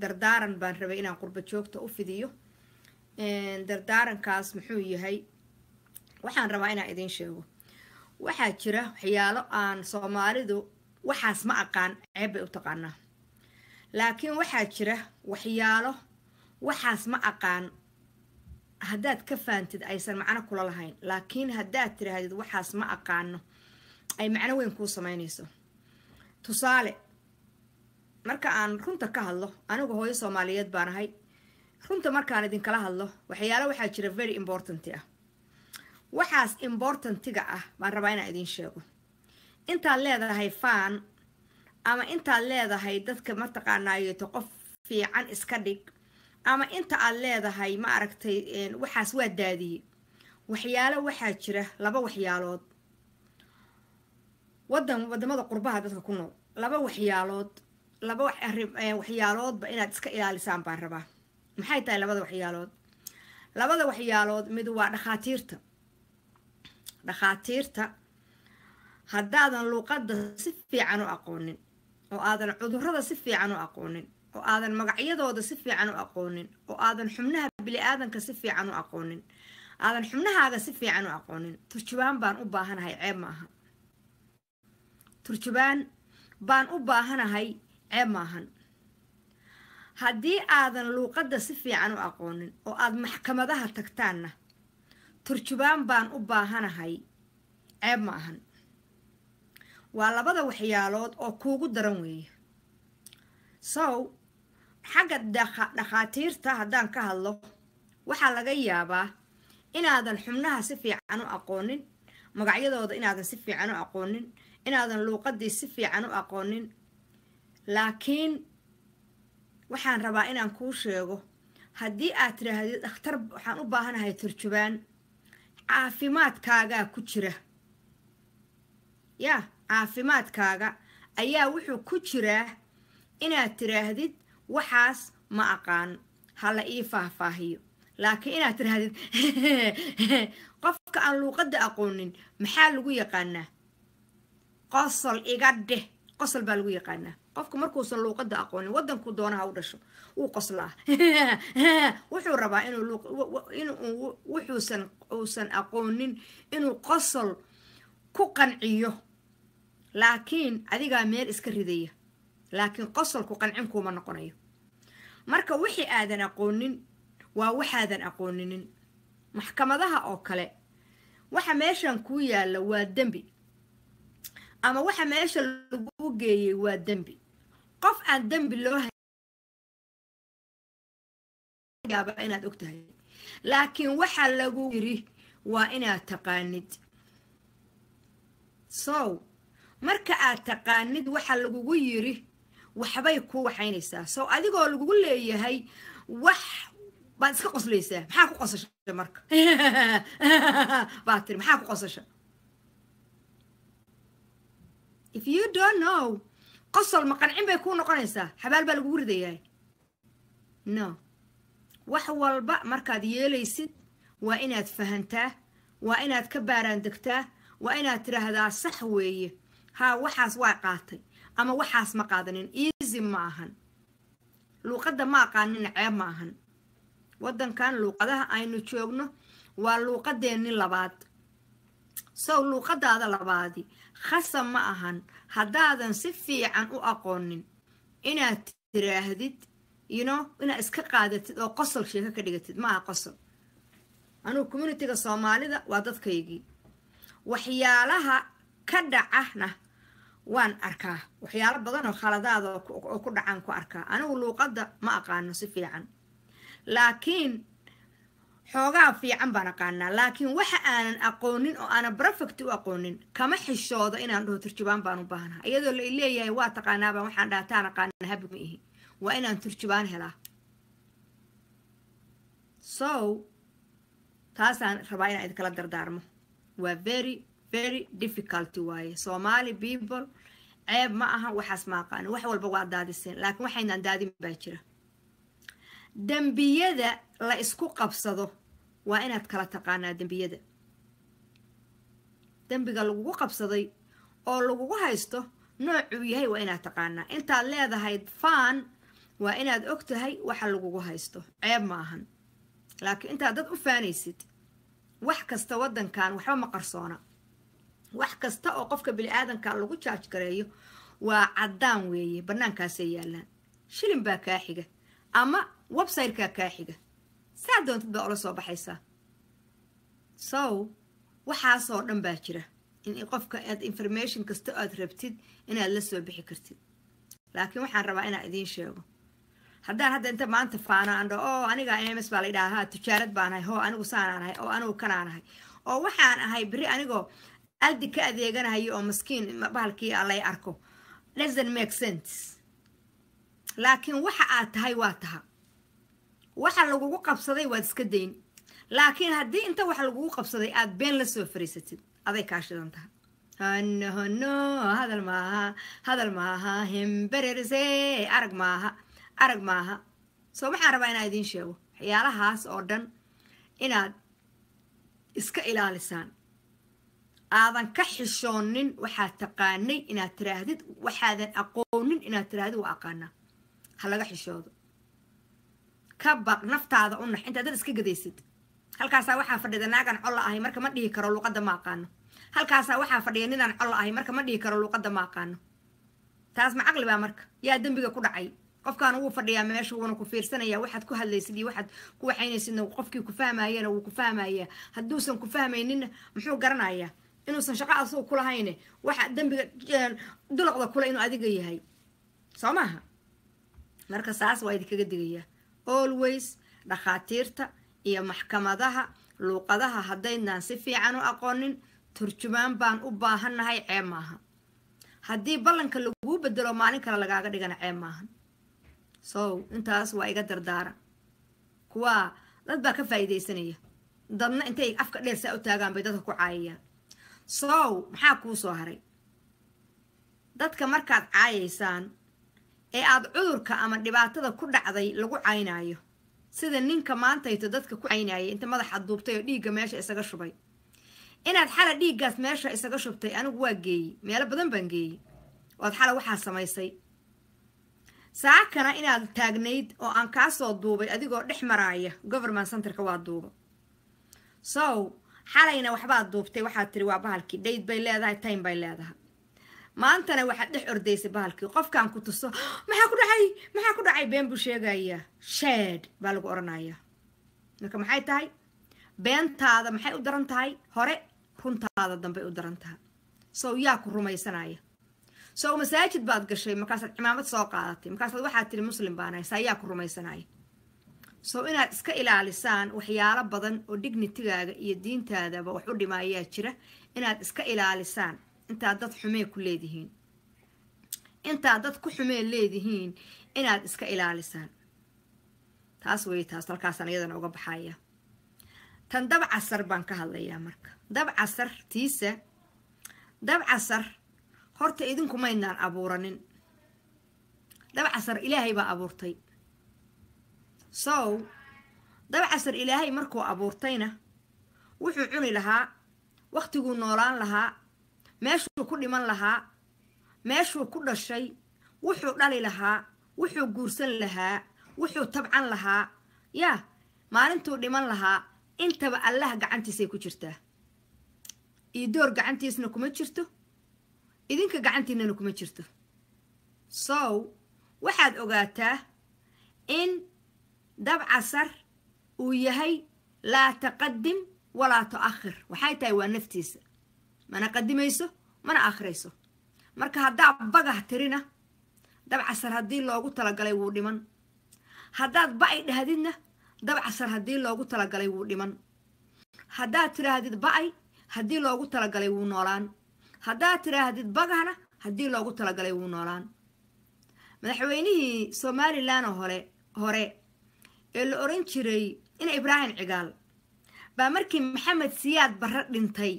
dardaaran baan rabay inaan qurba joogta u fidiyo dardaarankaas muxuu yahay waxaan rabaa inaan idiin sheego waxaa jira waxyaalo aan Soomaalidu waxaas ma aqaan ceeb bay u taqaanaa laakiin waxaa jira waxyaalo waxaas ma aqaan haddaad ka faantid aysan macno kula lahayn laakiin haddaad tirahdid waxaas ma aqaano ay macno weyn kuu samaynayso tusaale marka aan runta ka hadlo anigu hooyo Soomaaliyeed baan ahay runta markaan idin kala hadlo waxyaalo waxaa jira very important ah waxaas importantiga ah baan rabaa inaan idin sheego intaad leedahay fan ama intaad leedahay dadka ma taqaanaayo qof fiican iska dhig ama inta aad leedahay ma aragtay waxaas waa daadiyay waxyaalo waxaa jira laba waxyaalood wadamada qurbaha dadka ku nool laba waxyaalood waxyaaloodba inaad iska ilaalisaan baan rabaa maxay tahay labada waxyaalood mid waa dhakhaatiirta haddaadan luuqadda si fiican u aqoonin oo aadan cudurrada si fiican u aqoonin oo aadan magacyadooda si fiican u aqoonin oo aadan xubnaha bini'aadanka si fiican u aqoonin aadan xubnahaaga si fiican u aqoonin turjubaan baan u baahanahay ceeb maaha turjubaan baan u baahanahay ceeb maahan haddii aadan luuqadda si fiican u aqoonin oo aad maxkamadaha tagtaanna turjubaan baan u baahanahay ceeb maahan waa labada waxyaalood oo kuugu daran weeye so xagga dhakhaatiirta haddaan ka hadlo waxaa laga yaabaa inaadan xubnaha si fiican u aqoonin magacyadooda inaadan si fiican u aqoonin inaadan luuqadii si fiican u aqoonin laakiin waxaan rabaa inaan kuu sheego haddii aad tiraahdid dhakhtar waxaan u baahanahay turjubaan caafimaadkaagaa ku jira yaa caafimaadkaaga ayaa wuxuu ku jiraa inaad tiraahdid waxaas ma aqaan hala ii faahfaahiyo laakiin inaad tiraahdid qofka aan luuqadda aqoonin maxaa lagu yaqaanaa qosol iga dheh qosol baa lagu yaqaanaa qofka markuusan luuqadda aqoonin waddanku doonaha u dhasho wuu qoslaa wuxuu rabaa inuu uusan aqoonin inuu qosol ku qanciyo laakiin adigaa meel iska ridaya laakiin qosolku qancin kuma noqonayo marka wixii aadan aqoonin waa waxaadan aqooninin maxkamadaha oo kale waxa meeshan ku yaala waa dambi ama waxa meesha lagu geeyay waa dambi qof aan dambi loo yaaba inaad ogtahay laakiin waxa lagu yiri waa inaad taqaanid so marka aad taqaanid waxa lagugu yiri waxbay ku waxaynaysaa so adigoo lagugu leeyahay wax baad iska qoslaysaa maxaa ku qosashay marka baatir maxaa ku qosashay if you don't know qosol ma qancin bay ku noqonaysaa xabaal baa lagugu ridayaa no wax walba markaad yeelaysid waa inaad fahantaa waa inaad ka baaraan degtaa waa inaad tiraahdaa sax weeye ها وحاس واقعتي أما وحاس ما قادنين إيزي معهن لوقدة ما قانين عيب معهن ودن كان لوقدها أينو تشوغنو واللوقدة إني لباد سو لوقدة هذا لبادي خصم معهن هدادن سفي عن أقونين إنا تراهدت إنا إسكا قادت أو قصل شيء كديجتد ما قصل أنا كوميونيتي الصومالي ده وادت كيجي وحيالها كدعهنا وان أركاه وحيال بدن وخالداد وكل عن كأركاه أنا ولوقدة ما أقان سفي عن لكن حوجا في عن بنقانا لكن أنا أقونين أو أنا برفكت أقونين كما حشوضة إن عنده ترتيبان بانو بانها أيضا اللي هي واتقانا بمحن داتانا قانا هبمئه وإن أن ترتيبان هلا so تاسان رباينا إذا كلا دردارمو و very difficult واي Somali people عيب معها وحاس ما قان وحول بواد دادي السن لكن وحين دادي باكرة دنبيدا لا اسكو قبصدو وإن أتكلا تقانا دنبيدا دنبيدا لغو قبصدي أو لغو هايستو نوع ويهي وإن أتقانا انتا ليدا هايد فان waa inaad og tahay waxa lagugu haysto ceeb ma ahan laakiin intaad dad u faanaysid wax kasta waddankan waxba ma qarsoona wax kasta oo qofka bini'aadanka lagu jaaj gareeyo waa caddaan weeye bannaankaasay yaallaan shilin baa kaa xiga ama website-kaa kaa xiga saa doontid baa ula soo baxaysaa so waxaasoo dhan baa jira in qofka aad information kasta aad rabtid inaad la soo bixi kartid laakiin waxaan rabaa inaan idiin sheego haddaan hadda inta maanta faano andho oo aniga ms baa la yidhaahaa tujaarad baan ahay hoo anigu saanaan ahay oo anigu kanaan ahay oo waxaan ahay beri anigoo aldi ka adeeganahayo oo maskiin bahalkii allay arko doesn't make sense laakiin waxa aad tahay waa taha waxa lagugu qabsaday waad iska dayn laakiin haddii inta waxa lagugu qabsaday aad been la soo fariisatid aday kaa shidan taha no hadal maaha hembererse arag maaha soo waxaan rabaa inaan idiin sheego waxyaalahaas oo dhan inaad iska ilaalisaan aadan ka xishoonin waxaad taqaanay inaad tiraahdid waxaadan aqoonin inaad tirahdid waa aqaanaa ha laga xishoodo ka baq naftaada u nax intaad dad iska gadaysid halkaasaa waxaa fadhida naagan colla ahay marka ma dhihi karo luuqadda ma aqaano halkaasaa waxaa fadhiya ninaan colla ahay marka ma dhihi karo luuqadda ma aqaano taas ma caqli baa marka yaa dembiga ku dhacay qofkaan wuu fadhiyaa meesha wuuna ku fiirsanaya waxaad ku hadlaysid iyo waxaad ku waxaynaysidna qofkii ku fahmayana wuu ku fahmayaa hadduusan ku fahmayninna muxuu garanayaa inuusan shaqo asuu ku lahayne waxa dembiga dulaqda kule inuu adiga yahay soo maaha marka saas waa idinkaga digayaa always dhakhaatiirta iyo maxkamadaha luuqadaha haddaynaan si fiican u aqoonin turjumaan baan u baahannahay ceeb maaha haddii ballanka laguu bedelo maalin kale lagaaga dhigana ceeb maahan so intaas waa iga dardaara kuwaa dad baa ka faa'iidaysanaya dadna intay afka dheer saa u taagaan bay dadka ku caayayaan so maxaa kuu soo haray dadka markaad caayaysaan ee aad cudurka ama dhibaatada ku dhacday lagu caynaayo sida ninka maantayto dadka ku caynayay inta madaxa duubtay oo dhiigga meesha isaga shubay inaad xala dhiiggaas meesha isaga shubtay anigu waa geeyey meelo badan baan geeyey ood xala waxaa samaysay saakana inaad taagnayd oo aan kaa soo duubay adigoo dhex maraaya government centerka waa duuba so xalayna waxbaad duubtay waxaad tiri waa bahalkii dayd bay leedahay time bay leedahay maantana waxaad dhex ordaysay bahalkii qofkaan ku tuso maxaa ku dhacay been buu sheegayaa sheed baa lagu oranayaa marka maxay tahay beentaada maxay u daran tahay hore runtaada dambay u daran tahay so yaa ku rumaysanaya so masaajid baad gashay markaasaad cimaamad soo qaadatay markaasaad waxaad tiri muslim baanahay saa yaa ku rumaysanaya so inaad iska ilaalisaan waxyaalo badan oo dignitigaaga iyo diintaadaba wax u dhimaayaa jira inaad iska ilaalisaan intaad dad xumee ku leedihiin intaad dad ku xumee leedihiin inaad iska ilaalisaan taas wey taas halkaasaan iyadana uga baxaya tan dab casar baan ka hadlayaa marka dab casar horta idinku maydnaan abuuranin dab casar ilaahay baa abuurtay so dab casar ilaahay markuu abuurtayna wuxuu cuni lahaa waqtiguu noolaan lahaa meeshuu ku dhiman lahaa meeshuu ku dhashay wuxuu dhali lahaa wuxuu guursan lahaa wuxuu tabcan lahaa yaa maalintuu dhiman lahaa intaba allah gacantiisay ku jirtaa iyo door gacantiisna kuma jirto idinka gacantiinana kuma jirto so waxaad ogaataa in dab casar uu yahay laa taqadim walaa tu'akhir waxay tahay waa naftiisa mana qadimayso mana akhrayso marka haddaad bagah tirina dab casar haddii loogu talagalay wuu dhiman haddaad ba'ay dhahdidna dab casar haddii loogu talagalay wuu dhiman haddaad tiraahdid ba'ay haddii loogu talagalay wuu noolaan haddaad tiraahdid bagahna haddii loogu talagalay wuu noolaan madaxweynihii somalilan hore ee la oran jiray ina ibraahim cigaal baa markii maxamed siyaad barre dhintay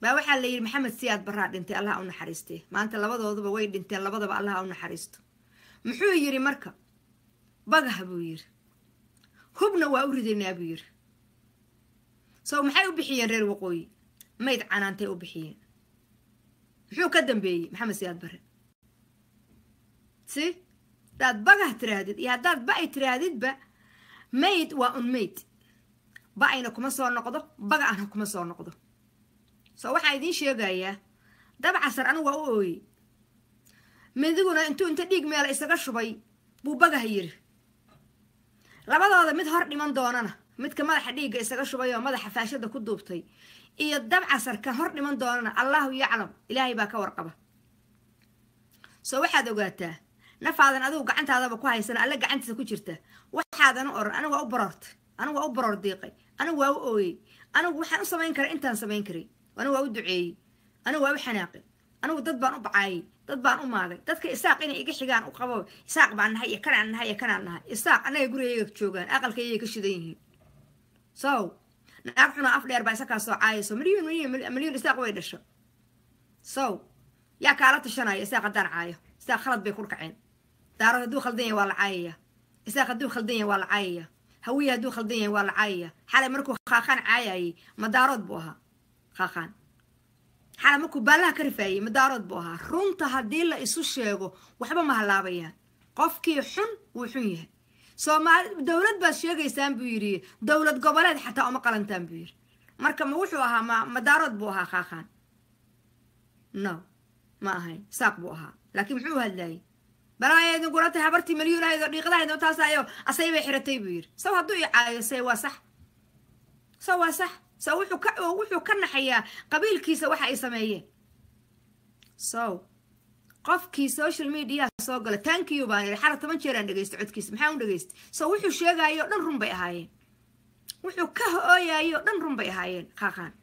baa waxaa la yidhi maxamed siyaad barraa dhintay allah u naxariistee maanta labadooduba way dhinteen labadaba allah u naxariisto muxuu yidhi marka bagah buu yidhi hubna waa u ridaynaa buu yidhi so maxay u bixiyeen reer waqooyi mayd canaantay u bixiyeen muxuu ka dambeeyey maxamed siyaad barre si داد بقى ترادد يا داد بقى ترادد بقى ميت وأنميت بقى إنكم مسوا النقضة بقى أنكم مسوا النقضة سو حايدين شيء جاية دبع عسر أنا وأوي من ذقنا أنت ديق ميال إستقش بي بو بقى هير لبعض هذا متهرني من دوننا مت كمال حديقة إستقش بي وماذا حفاشة ده كدوبتي إيه الدبع عسر كهرني من دوننا الله يعلم إلهي باك ورقبه سو واحد وقاته نفعنا أذوق عنت هذا بكويس أنا ألقى عنت سكوتشرته واحد أنا وأبررت أنا وأبرر ضيقي أنا وأوي أنا وحنا سمين كري أنت سمين كري وأنا وأدعي أنا وحناقي أنا وضد بان أبعي ضد بان أماغي ضد كإساق إني إيش حجان وقبوا إساق بعد هي كان عنها هي كان عنها إساق أنا يقول هيك شوقان أقل كي يكشدينه سو نحنا أفضل 4 سكة سو عايز مليون إساق وين الشو سو يا كارت الشناي إساق دار عايه إساق خلط بيكون كعين داره دو خلدين ولا عايه إساق دو خلدين ولا عايه هوية دو خلدين ولا عايه حالة مركو خاخان عايه مدارات بوها خاخان حالة مركو بالها كرفاي مدارات بوها رونتا هدي لا إسو شيغو وحبا مهلابيان قفكي حن وحنيه سو ما دولة بس شيغيسان بيري دولة قبلات حتى أما قلنتان بير مركا موحوها مدارات بوها خاخان نو ما هي ساق بوها لكن محوها اللي برايا نقولتي هبرتي مليون هاي دقيقة هاي تاسع يو أصيبي حرتي بير سو هدو يعاي سوا صح سوا صح سو وحو كنا حيا قبيل كيسة وحا يسميه سو قفكي سوشيال ميديا سو قال تانك يو باني حالة 8 شيران دقيست عد كيس محاون دقيست سو وحو شيغايو دن رنبي هايين وحو كهو يايو دن رنبي هايين خاخان